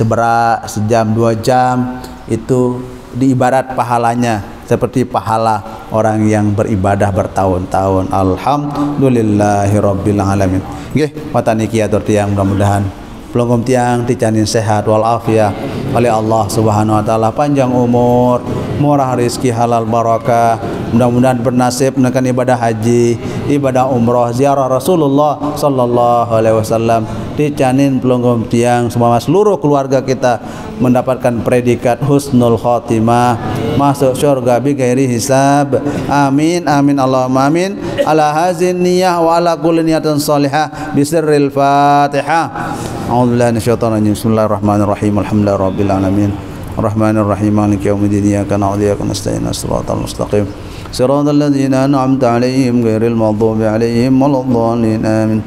sejam 2 jam itu diibarat pahalanya seperti pahala orang yang beribadah bertahun-tahun. Alhamdulillahirabbil alamin. Nggih, watani kiatur tiang mudah-mudahan pelungguh tiang dicanin sehat wal afiat oleh Allah Subhanahu wa taala, panjang umur, murah rezeki, halal barakah. Mudah-mudahan bernasib menekan ibadah haji, ibadah umrah, ziarah Rasulullah sallallahu alaihi wasallam. Dicanin pelungguh tiang semua seluruh keluarga kita mendapatkan predikat husnul khotimah, masuk syurga bi ghairi hisab. Amin amin Allahumma amin. Ala hazin niyah wa ala kulli niyatin salihah bi sirril Fatihah. A'udzubillahi minasyaitonir rajim. Bismillahirrahmanirrahim. Alhamdulillahirabbil alamin. Arrahmanirrahim. Maliki yaumiddin. Iyyaka na'budu wa iyyaka nasta'in. Shiratal mustaqim. Shiratal ladzina an'amta 'alaihim ghairil maghdubi 'alaihim waladdallin. Amin.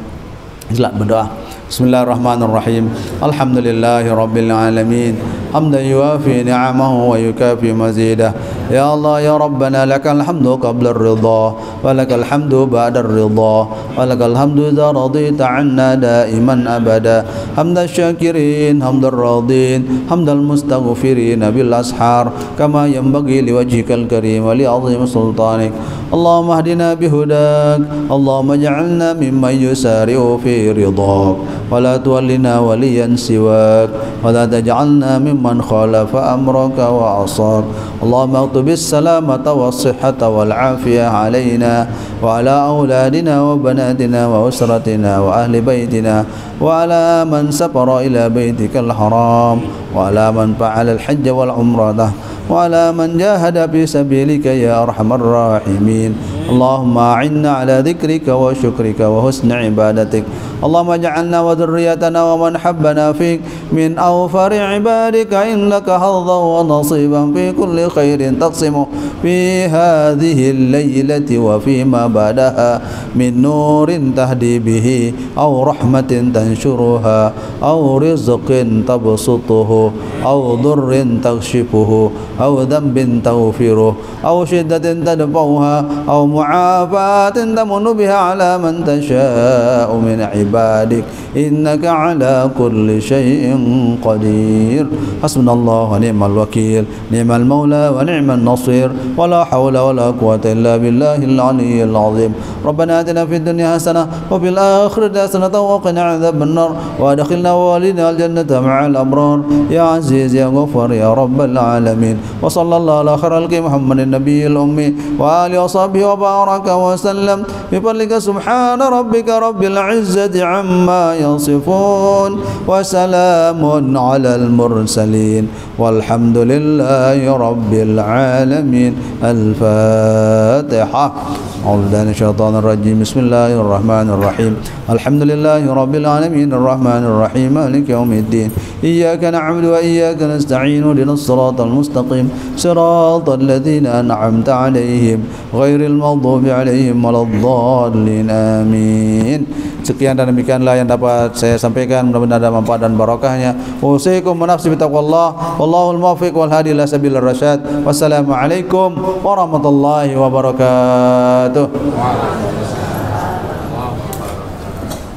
Selamat berdoa. Bismillahirrahmanirrahim. Alhamdulillahi rabbil alamin. Hamdan yuwafi ni'amahu wa yukafi mazidah. Ya Allah ya Rabbana lakal hamdu qabla ar-ridha wa lakal hamdu ba'da ar-ridha wa lakal hamdu idza radita 'anna da'iman abada. Hamdan syakirin, hamdan radin, hamdal mustaghfirin bil ashar kama yanbaghi liwajhikal karim wa li 'azimi sultanik. Allahumma hdina bihudak, Allahumma ij'alna mimman yusari'u fi ridhak wa la tuwallina waliyan siwak wa la taj'alna mimman khalafa amraka wa 'asak. Allahumma aktubis salamata was sihhata wal 'afiyah 'alaina wa 'ala auladina wa banatina wa usratina wa ahli baitina wa 'ala man safara ila baitikal haram wa 'ala man fa'ala al hajj wal umrah وعلى من جاهد في سبيلك يا أرحم الراحمين. اللهم أعنا على ذكرك وشكرك وحسن عبادتك. اللهم اجعلنا وذريتنا ومن حبنا فيك من أوفر عبادك إنك حظا ونصيبا في كل خير تقسم في هذه الليلة وفيما بعدها من نور تهدي به أو رحمة تنشرها أو رزق تبسطه أو ضر تكشفه أو ذنب تغفره أو شدة تدفعها أو معافاة تمن بها على من تشاء من عبادك إنك على كل شيء قدير. حسبنا الله ونعم الوكيل، نعم المولى ونعم النصير، ولا حول ولا قوة إلا بالله العلي العظيم. ربنا آتنا في الدنيا حسنة وفي الآخرة حسنة وقنا عذاب النار وأدخلنا ووالدنا الجنة مع الأبرار يا عزيز يا غفار يا رب العالمين. وصلى الله على خير خلق محمد النبي الأمي وآله وصحبه وبارك وسلم بفضلك. سبحان ربك رب العزة عما يصفون وسلام على المرسلين والحمد لله رب العالمين. الفاتحة. أعوذ بالله من الشيطان الرجيم. بسم الله الرحمن الرحيم. الحمد لله رب العالمين الرحمن الرحيم مالك يوم الدين. إياك نعبد نعبد وإياك نستعين اهدنا الصراط المستقيم صراط الذين أنعمت عليهم غير المغضوب عليهم ولا الضالين آمين. Sekian dan demikianlah yang dapat saya sampaikan, mudah-mudahan ada manfaat dan barakahnya. Usikum wa nafsi bitaqwallah wallahul muwaffiq wal hadi ila sabilir rasyad. Wassalamualaikum warahmatullahi wabarakatuh.